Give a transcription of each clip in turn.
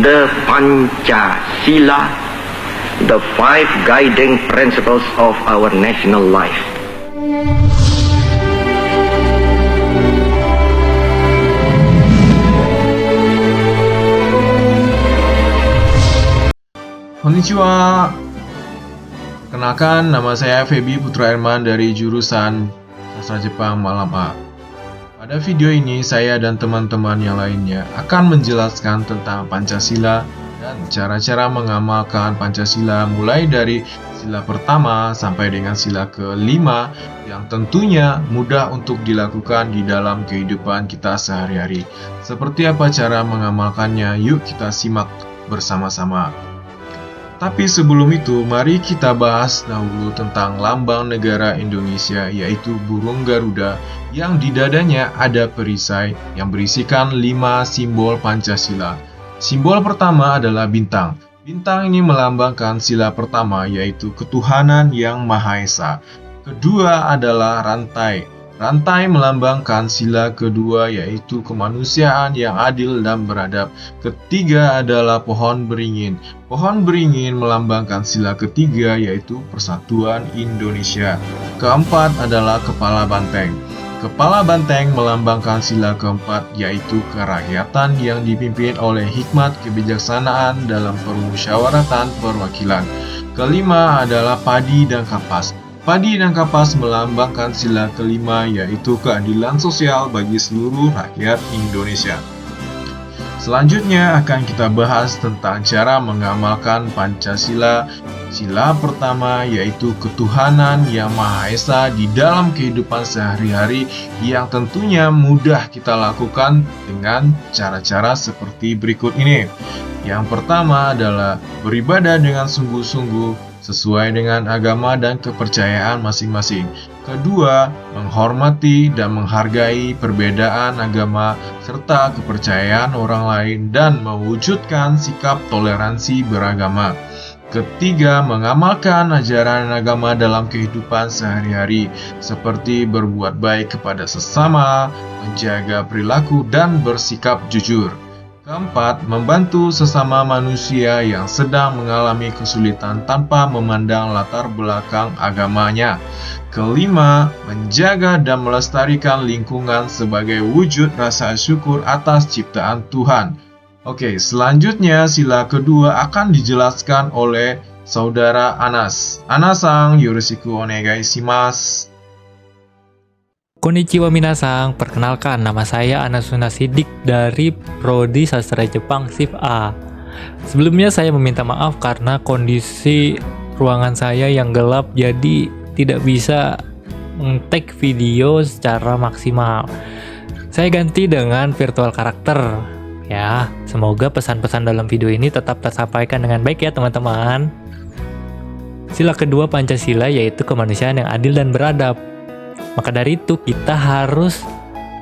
the Pancasila, the five guiding principles of our national life. Konnichiwa. Kenalkan, nama saya Feby Putra Herman dari jurusan Sastra Jepang Malam A. Pada video ini, saya dan teman-teman yang lainnya akan menjelaskan tentang Pancasila dan cara-cara mengamalkan Pancasila mulai dari sila pertama sampai dengan sila kelima yang tentunya mudah untuk dilakukan di dalam kehidupan kita sehari-hari. Seperti apa cara mengamalkannya? Yuk kita simak bersama-sama. Tapi sebelum itu, mari kita bahas dahulu tentang lambang negara Indonesia, yaitu burung Garuda yang di dadanya ada perisai yang berisikan 5 simbol Pancasila. Simbol pertama adalah bintang. Bintang ini melambangkan sila pertama, yaitu ketuhanan yang Maha Esa. Kedua adalah rantai. Rantai melambangkan sila kedua, yaitu kemanusiaan yang adil dan beradab. Ketiga adalah pohon beringin. Pohon beringin melambangkan sila ketiga, yaitu persatuan Indonesia. Keempat adalah kepala banteng. Kepala banteng melambangkan sila keempat, yaitu kerakyatan yang dipimpin oleh hikmat kebijaksanaan dalam permusyawaratan perwakilan. Kelima adalah padi dan kapas. Padi dan kapas melambangkan sila kelima, yaitu keadilan sosial bagi seluruh rakyat Indonesia. Selanjutnya akan kita bahas tentang cara mengamalkan Pancasila. Sila pertama yaitu ketuhanan yang Maha Esa di dalam kehidupan sehari-hari yang tentunya mudah kita lakukan dengan cara-cara seperti berikut ini. Yang pertama adalah beribadah dengan sungguh-sungguh sesuai dengan agama dan kepercayaan masing-masing. Kedua, menghormati dan menghargai perbedaan agama serta kepercayaan orang lain dan mewujudkan sikap toleransi beragama. Ketiga, mengamalkan ajaran agama dalam kehidupan sehari-hari seperti berbuat baik kepada sesama, menjaga perilaku dan bersikap jujur. Keempat, membantu sesama manusia yang sedang mengalami kesulitan tanpa memandang latar belakang agamanya. Kelima, menjaga dan melestarikan lingkungan sebagai wujud rasa syukur atas ciptaan Tuhan. Oke, selanjutnya sila kedua akan dijelaskan oleh Saudara Anas. Anas-san, yoroshiku onegai shimasu. Konnichiwa minasang, perkenalkan nama saya Anasuna Sidik dari Prodi Sastra Jepang SIP A. Sebelumnya saya meminta maaf karena kondisi ruangan saya yang gelap jadi tidak bisa men-take video secara maksimal. Saya ganti dengan virtual karakter. Ya, semoga pesan-pesan dalam video ini tetap tersampaikan dengan baik ya teman-teman. Sila kedua Pancasila yaitu kemanusiaan yang adil dan beradab. Maka dari itu kita harus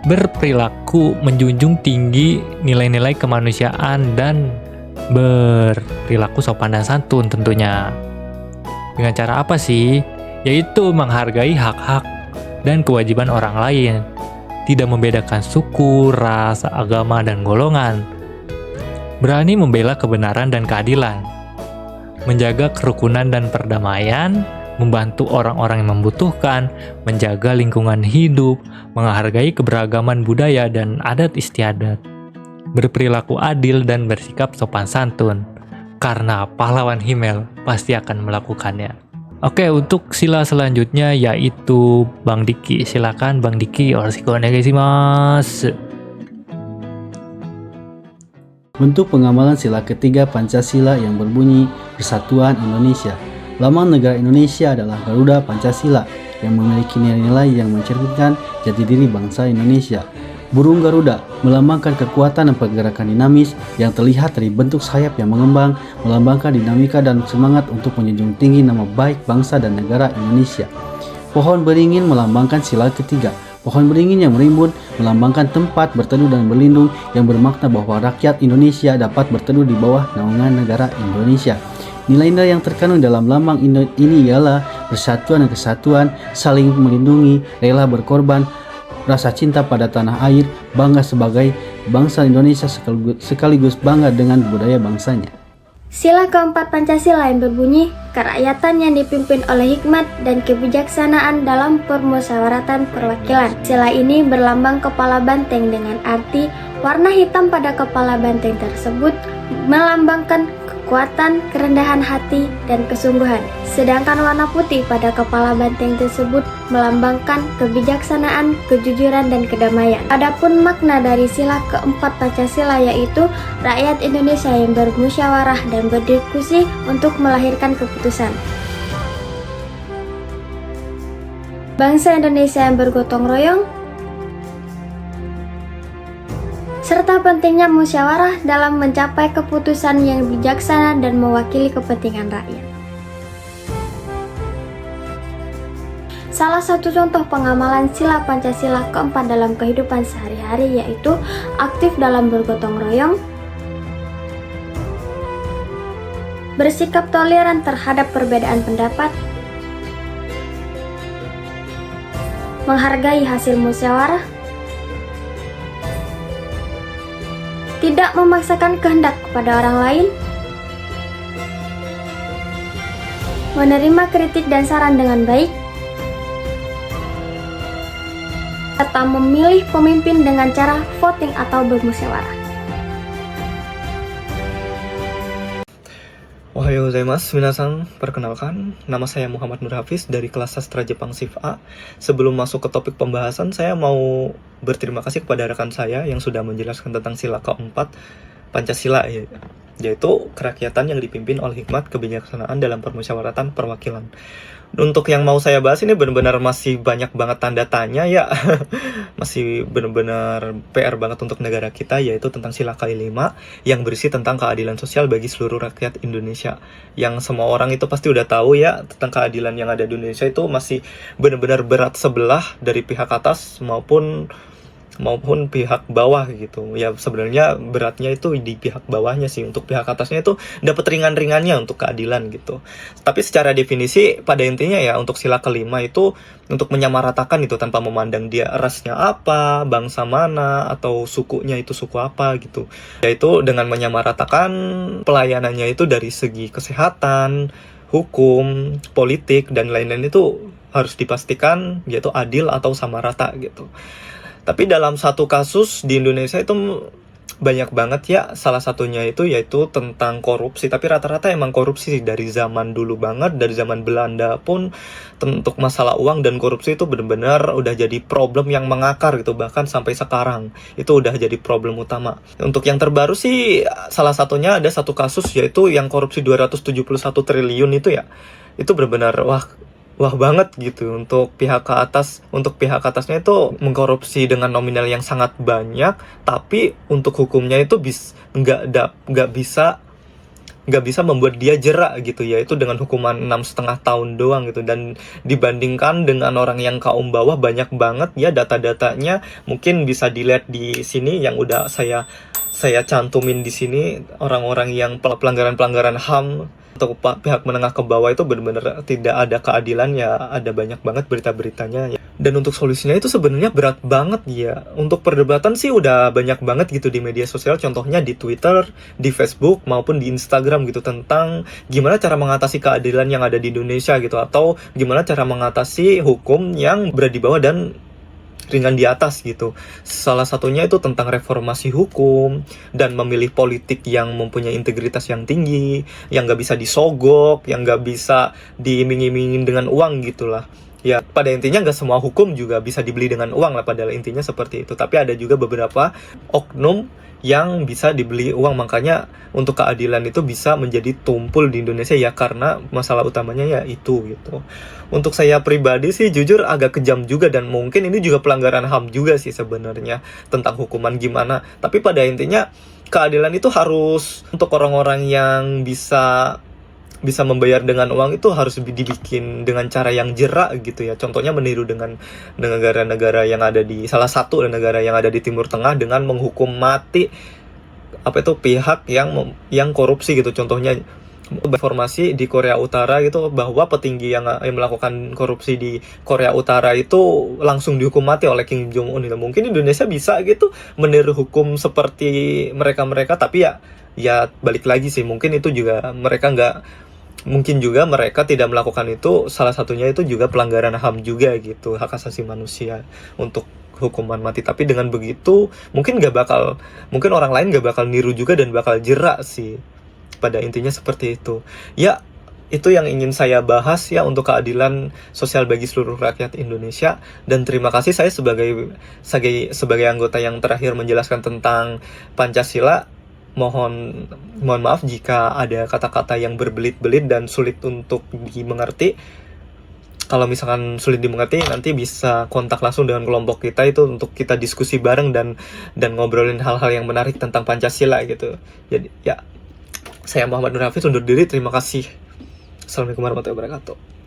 berperilaku menjunjung tinggi nilai-nilai kemanusiaan dan berperilaku sopan dan santun tentunya. Dengan cara apa sih? Yaitu menghargai hak-hak dan kewajiban orang lain. Tidak membedakan suku, ras, agama, dan golongan. Berani membela kebenaran dan keadilan. Menjaga kerukunan dan perdamaian, membantu orang-orang yang membutuhkan, menjaga lingkungan hidup, menghargai keberagaman budaya dan adat istiadat, berperilaku adil dan bersikap sopan santun, karena pahlawan Himmel pasti akan melakukannya. Oke, untuk sila selanjutnya yaitu Bang Diki. Silakan Bang Diki, yoroshiku onegai shimasu. Bentuk pengamalan sila ketiga Pancasila yang berbunyi Persatuan Indonesia. Lambang negara Indonesia adalah Garuda Pancasila yang memiliki nilai-nilai yang mencerminkan jati diri bangsa Indonesia. Burung Garuda melambangkan kekuatan dan pergerakan dinamis yang terlihat dari bentuk sayap yang mengembang, melambangkan dinamika dan semangat untuk menjunjung tinggi nama baik bangsa dan negara Indonesia. Pohon beringin melambangkan sila ketiga. Pohon beringin yang merimbun melambangkan tempat berteduh dan berlindung yang bermakna bahwa rakyat Indonesia dapat berteduh di bawah naungan negara Indonesia. Nilai-nilai yang terkandung dalam lambang ini ialah persatuan dan kesatuan, saling melindungi, rela berkorban, rasa cinta pada tanah air, bangga sebagai bangsa Indonesia sekaligus bangga dengan budaya bangsanya. Sila keempat Pancasila yang berbunyi, kerakyatan yang dipimpin oleh hikmat dan kebijaksanaan dalam permusyawaratan perwakilan. Sila ini berlambang kepala banteng dengan arti warna hitam pada kepala banteng tersebut melambangkan kekuatan, kerendahan hati, dan kesungguhan. Sedangkan warna putih pada kepala banteng tersebut melambangkan kebijaksanaan, kejujuran, dan kedamaian. Adapun makna dari sila keempat Pancasila yaitu rakyat Indonesia yang bermusyawarah dan berdiskusi untuk melahirkan keputusan. Bangsa Indonesia yang bergotong royong, serta pentingnya musyawarah dalam mencapai keputusan yang bijaksana dan mewakili kepentingan rakyat. Salah satu contoh pengamalan sila Pancasila keempat dalam kehidupan sehari-hari yaitu aktif dalam bergotong royong, bersikap toleran terhadap perbedaan pendapat, menghargai hasil musyawarah, tidak memaksakan kehendak kepada orang lain, menerima kritik dan saran dengan baik, serta memilih pemimpin dengan cara voting atau bermusyawarah. Ohayo gozaimasu minasan, perkenalkan, nama saya Muhammad Nur Hafiz dari kelas sastra Jepang SIF A. Sebelum masuk ke topik pembahasan, saya mau berterima kasih kepada rekan saya yang sudah menjelaskan tentang sila keempat Pancasila, yaitu kerakyatan yang dipimpin oleh hikmat, kebijaksanaan dalam permusyawaratan perwakilan. Untuk yang mau saya bahas ini benar-benar masih banyak banget tanda tanya ya. Masih benar-benar PR banget untuk negara kita, yaitu tentang sila ke-5 yang berisi tentang keadilan sosial bagi seluruh rakyat Indonesia. Yang semua orang itu pasti udah tahu ya, tentang keadilan yang ada di Indonesia itu masih benar-benar berat sebelah dari pihak atas maupun pihak bawah gitu. Ya sebenarnya beratnya itu di pihak bawahnya sih. Untuk pihak atasnya itu dapat ringan-ringannya untuk keadilan gitu. Tapi secara definisi pada intinya ya, untuk sila ke-5 itu untuk menyamaratakan itu tanpa memandang dia rasnya apa, bangsa mana, atau sukunya itu suku apa gitu. Yaitu dengan menyamaratakan pelayanannya itu dari segi kesehatan, hukum, politik, dan lain-lain itu harus dipastikan yaitu adil atau sama rata gitu. Tapi dalam satu kasus di Indonesia itu banyak banget ya, salah satunya itu yaitu tentang korupsi. Tapi rata-rata emang korupsi dari zaman dulu banget, dari zaman Belanda pun untuk masalah uang dan korupsi itu benar-benar udah jadi problem yang mengakar gitu. Bahkan sampai sekarang itu udah jadi problem utama. Untuk yang terbaru sih salah satunya ada satu kasus yaitu yang korupsi 271 triliun itu ya. Itu benar-benar wah banget gitu untuk pihak ke atas. Untuk pihak atasnya itu mengkorupsi dengan nominal yang sangat banyak, tapi untuk hukumnya itu nggak bisa membuat dia jerak gitu ya, itu dengan hukuman 6,5 tahun doang gitu. Dan dibandingkan dengan orang yang kaum bawah banyak banget ya, data-datanya mungkin bisa dilihat di sini yang udah saya cantumin di sini. Orang-orang yang pelanggaran HAM atau pihak menengah ke bawah itu benar-benar tidak ada keadilan ya, ada banyak banget berita-beritanya ya. Dan untuk solusinya itu sebenarnya berat banget ya. Untuk perdebatan sih udah banyak banget gitu di media sosial, contohnya di Twitter, di Facebook maupun di Instagram gitu, tentang gimana cara mengatasi keadilan yang ada di Indonesia gitu, atau gimana cara mengatasi hukum yang berada di bawah dan ringan di atas gitu. Salah satunya itu tentang reformasi hukum dan memilih politik yang mempunyai integritas yang tinggi, yang gak bisa disogok, yang gak bisa diiming-imingin dengan uang gitulah. Ya pada intinya gak semua hukum juga bisa dibeli dengan uang lah, padahal intinya seperti itu. Tapi ada juga beberapa oknum yang bisa dibeli uang, makanya untuk keadilan itu bisa menjadi tumpul di Indonesia ya, karena masalah utamanya ya itu gitu. Untuk saya pribadi sih jujur agak kejam juga, dan mungkin ini juga pelanggaran HAM juga sih sebenarnya tentang hukuman gimana. Tapi pada intinya keadilan itu harus untuk orang-orang yang bisa membayar dengan uang itu harus dibikin dengan cara yang jerak gitu ya. Contohnya meniru dengan negara-negara yang ada di salah satu negara yang ada di Timur Tengah dengan menghukum mati pihak yang korupsi gitu. Contohnya informasi di Korea Utara gitu bahwa petinggi yang melakukan korupsi di Korea Utara itu langsung dihukum mati oleh Kim Jong Un. Mungkin Indonesia bisa gitu meniru hukum seperti mereka, tapi ya balik lagi sih, mungkin itu juga mereka mungkin juga mereka tidak melakukan itu, salah satunya itu juga pelanggaran HAM juga gitu, hak asasi manusia untuk hukuman mati. Tapi dengan begitu mungkin orang lain gak bakal niru juga dan bakal jerak sih. Pada intinya seperti itu. Ya, itu yang ingin saya bahas ya untuk keadilan sosial bagi seluruh rakyat Indonesia. Dan terima kasih, saya sebagai anggota yang terakhir menjelaskan tentang Pancasila. Mohon maaf jika ada kata-kata yang berbelit-belit dan sulit untuk dimengerti. Kalau misalkan sulit dimengerti, nanti bisa kontak langsung dengan kelompok kita itu untuk kita diskusi bareng dan ngobrolin hal-hal yang menarik tentang Pancasila gitu. Jadi ya, saya Muhammad Nur Hafiz undur diri. Terima kasih. Assalamualaikum warahmatullahi wabarakatuh.